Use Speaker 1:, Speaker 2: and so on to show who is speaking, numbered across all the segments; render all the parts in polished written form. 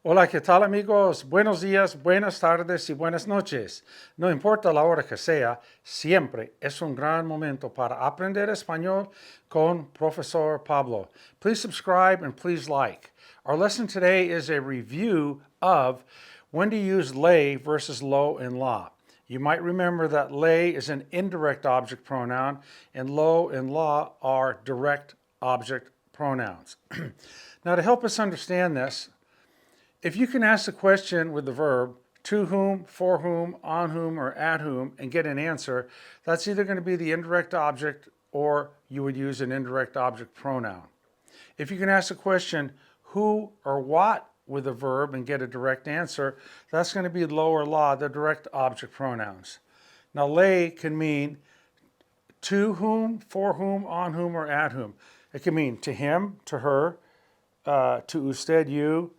Speaker 1: Hola, ¿qué tal amigos? Buenos días, buenas tardes y buenas noches. No importa la hora que sea, siempre es un gran momento para aprender español con Profesor Pablo. Please subscribe and please like. Our lesson today is a review of when to use lay versus lo in la. You might remember that lay is an indirect object pronoun and lo and la are direct object pronouns. Now, to help us understand this, if you can ask a question with the verb to whom, for whom, on whom, or at whom and get an answer, that's either going to be the indirect object or you would use an indirect object pronoun. If you can ask a question who or what with a verb and get a direct answer, that's going to be lo or la, the direct object pronouns. Now, lay can mean to whom, for whom, on whom, or at whom. It can mean to him, to her, to usted, you,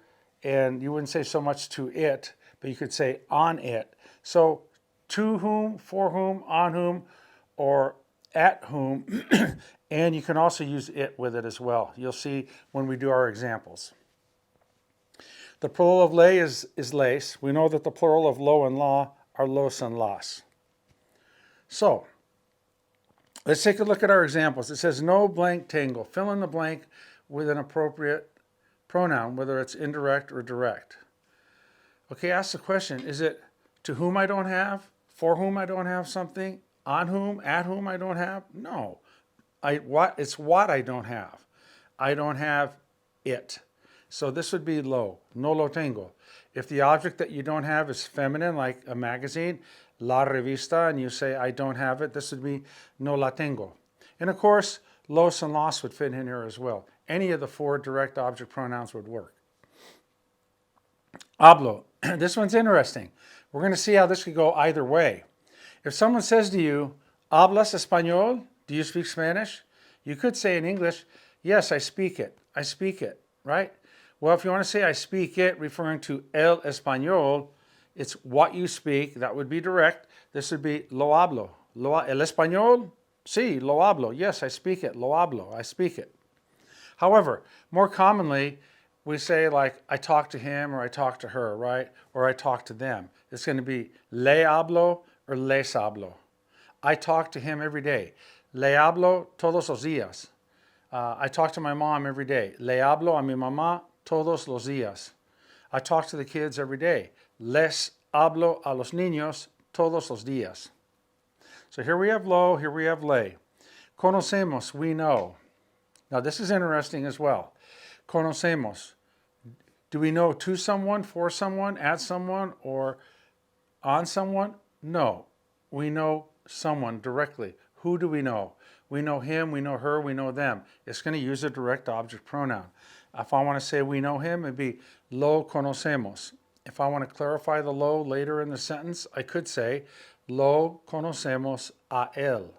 Speaker 1: and you wouldn't say so much to it, but you could say on it. So to whom, for whom, on whom, or at whom, and you can also use it with it as well. You'll see when we do our examples. The plural of lay is lace. We know that the plural of lo and la are los and las. So let's take a look at our examples. It says no blank tangle. Fill in the blank with an appropriate pronoun, whether it's indirect or direct. Okay, ask the question, is it to whom I don't have, for whom I don't have something, on whom, at whom I don't have? No. It's what I don't have. I don't have it. So this would be lo, no lo tengo. If the object that you don't have is feminine, like a magazine, la revista, and you say I don't have it, this would be no la tengo. And of course, los and las would fit in here as well. Any of the four direct object pronouns would work. Hablo. This one's interesting. We're going to see how this could go either way. If someone says to you, ¿hablas español? Do you speak Spanish? You could say in English, yes, I speak it. I speak it, right? Well, if you want to say I speak it, referring to el español, it's what you speak. That would be direct. This would be lo hablo. El español? Sí, lo hablo. Yes, I speak it. Lo hablo. I speak it. However, more commonly, we say like, I talk to him or I talk to her, right? Or I talk to them. It's going to be le hablo or les hablo. I talk to him every day. Le hablo todos los días. I talk to my mom every day. Le hablo a mi mamá todos los días. I talk to the kids every day. Les hablo a los niños todos los días. So here we have lo, here we have lay. Conocemos, we know. Now this is interesting as well. Conocemos. Do we know to someone, for someone, at someone, or on someone? No. We know someone directly. Who do we know? We know him, we know her, we know them. It's going to use a direct object pronoun. If I want to say we know him, it'd be lo conocemos. If I want to clarify the lo later in the sentence, I could say lo conocemos a él.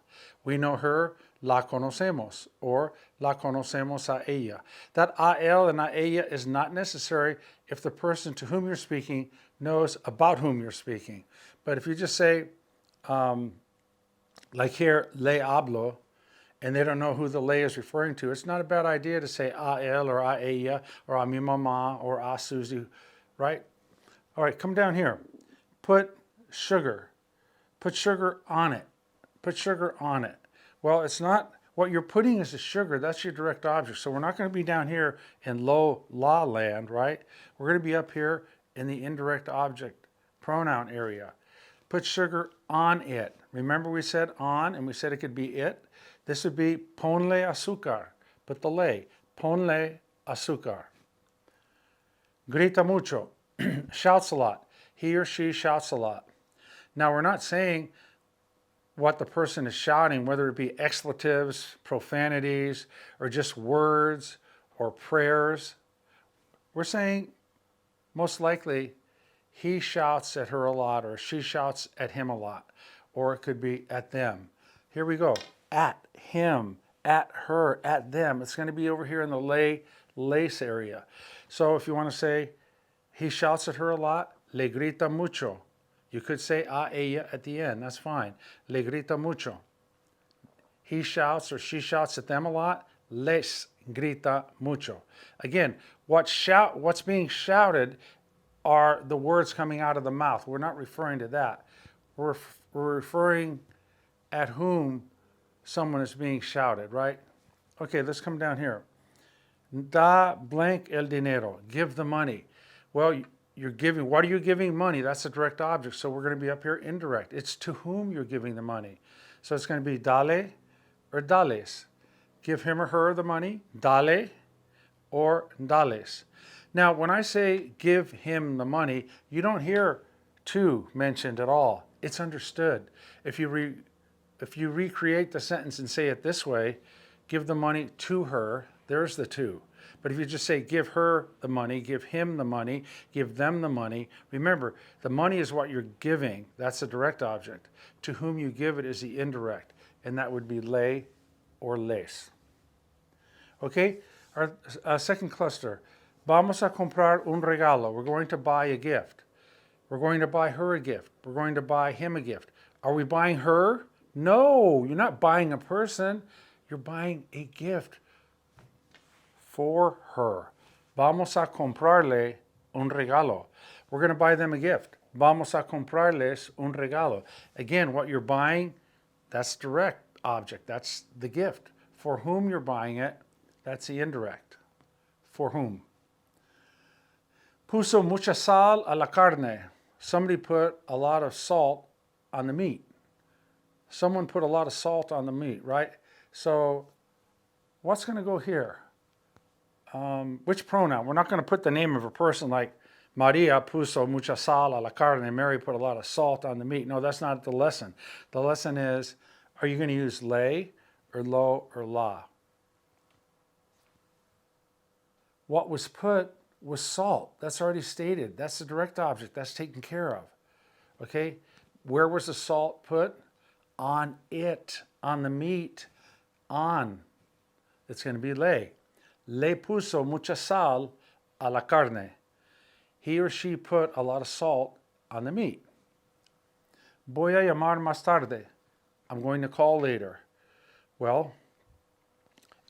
Speaker 1: We know her, la conocemos, or la conocemos a ella. That a él and a ella is not necessary if the person to whom you're speaking knows about whom you're speaking. But if you just say, like here, le hablo, and they don't know who the le is referring to, it's not a bad idea to say a él or a ella or a mi mamá or a Susie, right? All right, come down here. Put sugar. Put sugar on it. Put sugar on it. Well, it's not, what you're putting is the sugar. That's your direct object. So we're not going to be down here in lo, la land, right? We're going to be up here in the indirect object pronoun area. Put sugar on it. Remember we said on, and we said it could be it. This would be ponle azúcar. Put the le. Ponle azúcar. Grita mucho. Shouts a lot. He or she shouts a lot. Now we're not saying what the person is shouting, whether it be expletives, profanities, or just words or prayers. We're saying most likely he shouts at her a lot, or she shouts at him a lot, or it could be at them. Here we go. At him, at her, at them. It's going to be over here in the lace area. So if you want to say he shouts at her a lot, le grita mucho. You could say a ella at the end. That's fine. Le grita mucho. He shouts or she shouts at them a lot. Les grita mucho. Again, what's being shouted are the words coming out of the mouth. We're not referring to that. We're referring at whom someone is being shouted, right? Okay, let's come down here. Da blank el dinero. Give the money. Well, you're giving, what are you giving money? That's a direct object, so we're going to be up here indirect. It's to whom you're giving the money. So it's going to be dale or dales. Give him or her the money, dale or dales. Now, when I say give him the money, you don't hear to mentioned at all. It's understood. If you recreate the sentence and say it this way, give the money to her, there's the to. But if you just say give her the money, give him the money, give them the money, remember, the money is what you're giving. That's the direct object. To whom you give it is the indirect, and that would be le or les. Okay, our second cluster. Vamos a comprar un regalo. We're going to buy a gift. We're going to buy her a gift. We're going to buy him a gift. Are we buying her? No, you're not buying a person. You're buying a gift for her. Vamos a comprarle un regalo. We're going to buy them a gift. Vamos a comprarles un regalo. Again, what you're buying, that's direct object. That's the gift. For whom you're buying it, that's the indirect. For whom? Puso mucha sal a la carne. Somebody put a lot of salt on the meat. Someone put a lot of salt on the meat, right? So what's going to go here? Which pronoun? We're not going to put the name of a person like Maria puso mucha sal a la carne. Mary put a lot of salt on the meat. No, that's not the lesson. The lesson is, are you going to use le or lo or la? What was put was salt. That's already stated. That's the direct object. That's taken care of. Okay? Where was the salt put? On it. On the meat. On. It's going to be le. Le puso mucha sal a la carne. He or she put a lot of salt on the meat. Voy a llamar más tarde. I'm going to call later. Well,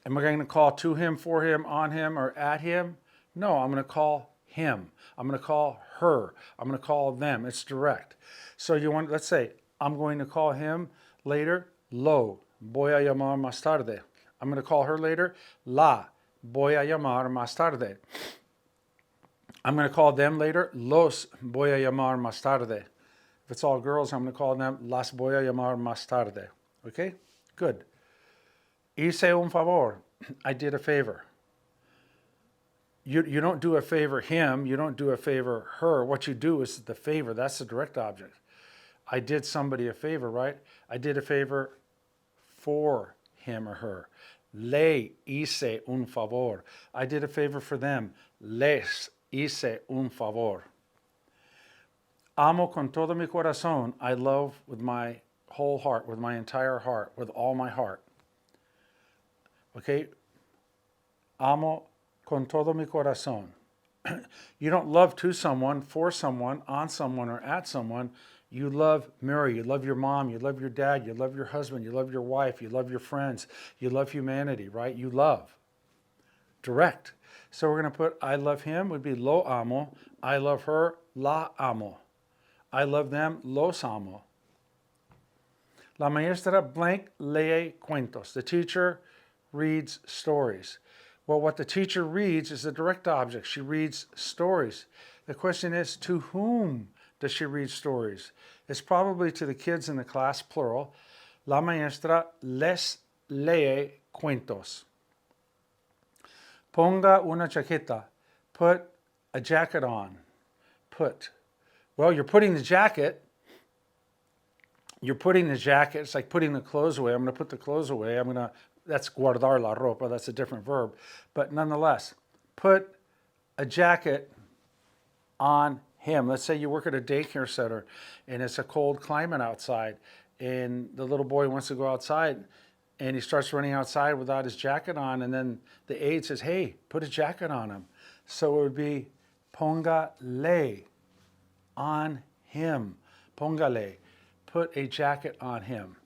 Speaker 1: am I going to call to him, for him, on him, or at him? No, I'm going to call him. I'm going to call her. I'm going to call them. It's direct. So let's say, I'm going to call him later. Lo, voy a llamar más tarde. I'm going to call her later. La, voy a llamar más tarde. I'm going to call them later. Los voy a llamar más tarde. If it's all girls, I'm going to call them las voy a llamar más tarde. Okay? Good. Hice un favor. I did a favor. You don't do a favor him. You don't do a favor her. What you do is the favor. That's the direct object. I did somebody a favor, right? I did a favor for him or her. Le hice un favor. I did a favor for them. Les hice un favor. Amo con todo mi corazón. I love with my whole heart, with my entire heart, with all my heart. Okay? Amo con todo mi corazón. You don't love to someone, for someone, on someone, or at someone. You love Mary, you love your mom, you love your dad, you love your husband, you love your wife, you love your friends, you love humanity, right? You love. Direct. So we're going to put I love him would be lo amo. I love her, la amo. I love them, los amo. La maestra blank lee cuentos. The teacher reads stories. Well, what the teacher reads is the direct object. She reads stories. The question is, to whom does she read stories? It's probably to the kids in the class, plural. La maestra les lee cuentos. Ponga una chaqueta. Put a jacket on. Put. Well, you're putting the jacket. You're putting the jacket. It's like putting the clothes away. I'm going to put the clothes away. That's guardar la ropa. That's a different verb. But nonetheless, put a jacket on him. Let's say you work at a daycare center and it's a cold climate outside and the little boy wants to go outside and he starts running outside without his jacket on, and then the aide says, hey, put a jacket on him. So it would be póngale on him. Póngale. Put a jacket on him.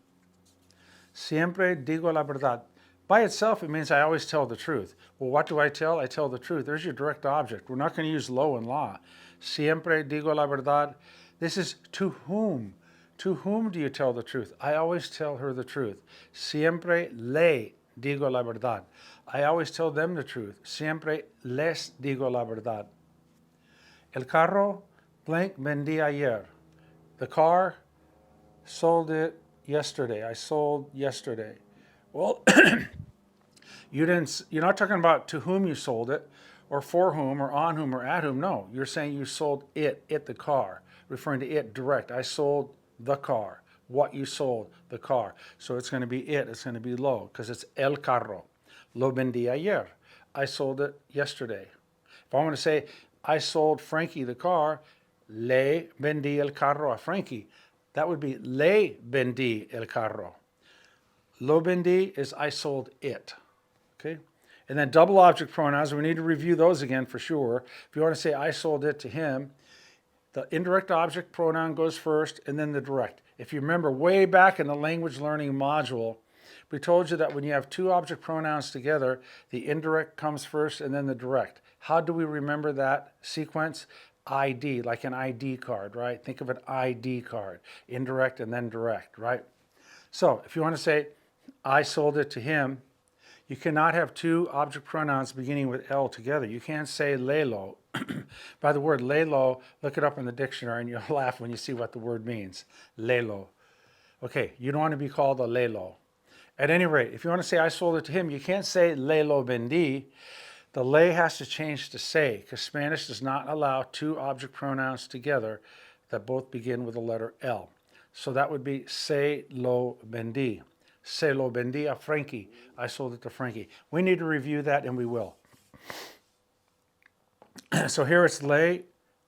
Speaker 1: Siempre digo la verdad. By itself, it means I always tell the truth. Well, what do I tell? I tell the truth. There's your direct object. We're not going to use lo and la. Siempre digo la verdad. This is to whom. To whom do you tell the truth? I always tell her the truth. Siempre le digo la verdad. I always tell them the truth. Siempre les digo la verdad. El carro blank vendí ayer. The car, sold it yesterday. I sold yesterday. Well, you're not talking about to whom you sold it, or for whom, or on whom, or at whom. No, you're saying you sold it, the car, referring to it direct. I sold the car. What you sold, the car. So it's going to be it. It's going to be lo, because it's el carro. Lo vendí ayer. I sold it yesterday. If I want to say I sold Frankie the car, le vendí el carro a Frankie. That would be le vendí el carro. Lo vendí is I sold it. Okay? And then double object pronouns, we need to review those again for sure. If you want to say I sold it to him, the indirect object pronoun goes first and then the direct. If you remember way back in the language learning module, we told you that when you have two object pronouns together, the indirect comes first and then the direct. How do we remember that sequence? ID, like an ID card, right? Think of an ID card, indirect and then direct, right? So if you want to say, I sold it to him, you cannot have two object pronouns beginning with L together. You can't say lelo. By the word lelo, look it up in the dictionary and you'll laugh when you see what the word means. Lelo. Okay, you don't want to be called a lelo. At any rate, if you want to say I sold it to him, you can't say lelo vendí. The le has to change to say, because Spanish does not allow two object pronouns together that both begin with the letter L. So that would be se lo vendí. Se lo vendí a Frankie. I sold it to Frankie. We need to review that, and we will. So here it's le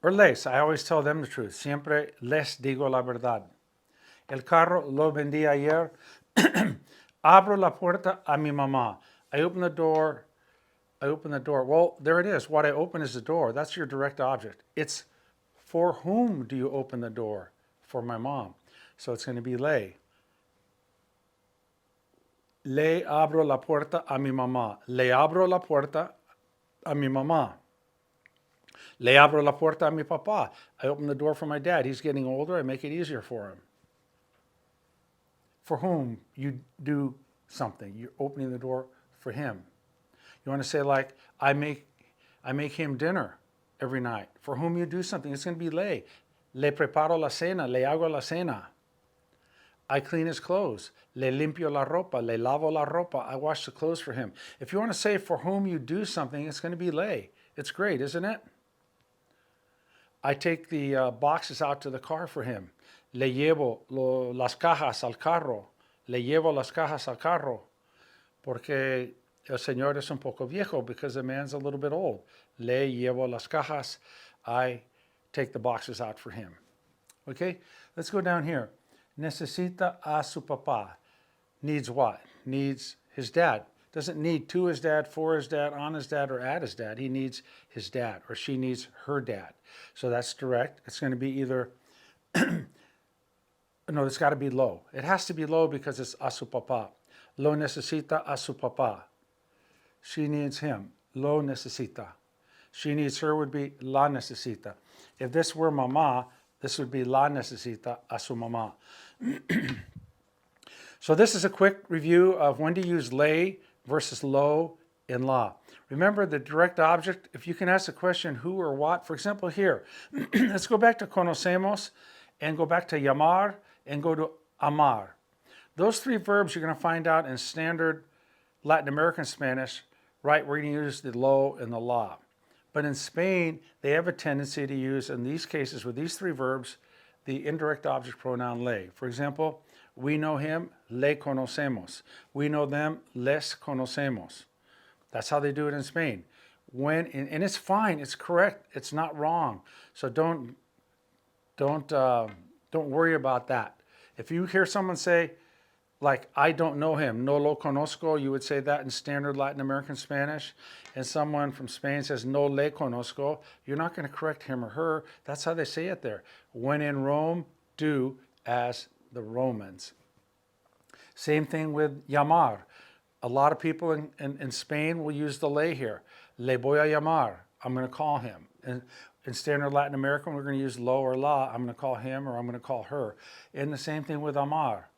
Speaker 1: or les. I always tell them the truth. Siempre les digo la verdad. El carro lo vendí ayer. Abro la puerta a mi mamá. I open the door. Well, there it is. What I open is the door. That's your direct object. It's for whom do you open the door? For my mom. So it's going to be le. Le abro la puerta a mi mamá. Le abro la puerta a mi mamá. Le abro la puerta a mi papá. I open the door for my dad. He's getting older. I make it easier for him. For whom you do something. You're opening the door for him. You want to say like, I make him dinner every night. For whom you do something, it's going to be le. Le preparo la cena. Le hago la cena. I clean his clothes. Le limpio la ropa. Le lavo la ropa. I wash the clothes for him. If you want to say for whom you do something, it's going to be le. It's great, isn't it? I take the boxes out to the car for him. Le llevo las cajas al carro. Le llevo las cajas al carro. Porque el señor es un poco viejo, because the man's a little bit old. Le llevo las cajas. I take the boxes out for him. Okay, let's go down here. Necesita a su papá. Needs what? Needs his dad. Doesn't need to his dad, for his dad, on his dad, or at his dad. He needs his dad, or she needs her dad. So that's direct. It's going to be either, no, it's got to be lo. It has to be lo because it's a su papá. Lo necesita a su papá. She needs him. Lo necesita. She needs her would be la necesita. If this were mamá, this would be la necesita a su mamá. So this is a quick review of when to use le versus lo in la. Remember the direct object, if you can ask the question who or what, for example here, let's go back to conocemos and go back to llamar and go to amar. Those three verbs you're going to find out in standard Latin American Spanish, right, we're going to use the lo and the la. But in Spain, they have a tendency to use, in these cases, with these three verbs, the indirect object pronoun le. For example, we know him, le conocemos. We know them, les conocemos. That's how they do it in Spain. And it's fine, it's correct, it's not wrong. So don't worry about that. If you hear someone say, like, I don't know him, no lo conozco, you would say that in standard Latin American Spanish. And someone from Spain says, no le conozco, you're not going to correct him or her. That's how they say it there. When in Rome, do as the Romans. Same thing with llamar. A lot of people in Spain will use the le here. Le voy a llamar. I'm going to call him. And in standard Latin American, we're going to use lo or la. I'm going to call him or I'm going to call her. And the same thing with amar.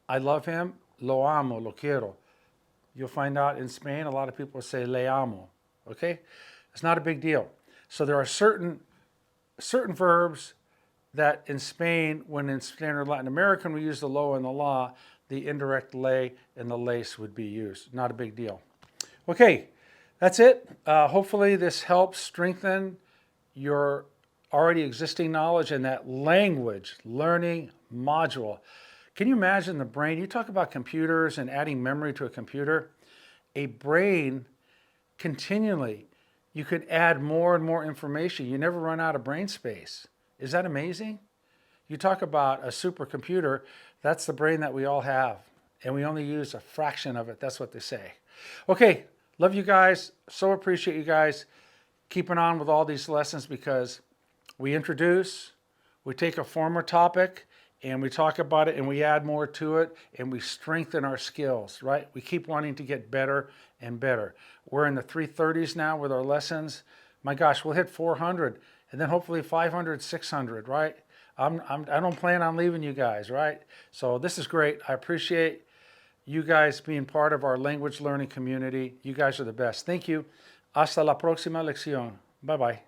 Speaker 1: I love him. Lo amo, lo quiero. You'll find out in Spain, a lot of people say le amo. Okay? It's not a big deal. So there are certain verbs that in Spain, when in standard Latin American we use the lo and the la, the indirect le and the lace would be used. Not a big deal. Okay, that's it. Hopefully this helps strengthen your already existing knowledge in that language learning module. Can you imagine the brain? You talk about computers and adding memory to a computer. A brain continually, you could add more and more information. You never run out of brain space. Is that amazing? You talk about a supercomputer, that's the brain that we all have. And we only use a fraction of it. That's what they say. Okay, love you guys. So appreciate you guys keeping on with all these lessons because we introduce, we take a former topic, and we talk about it and we add more to it and we strengthen our skills, right? We keep wanting to get better and better. We're in the 330s now with our lessons. My gosh, we'll hit 400 and then hopefully 500, 600, right? I don't plan on leaving you guys, right? So this is great. I appreciate you guys being part of our language learning community. You guys are the best. Thank you. Hasta la próxima lección. Bye-bye.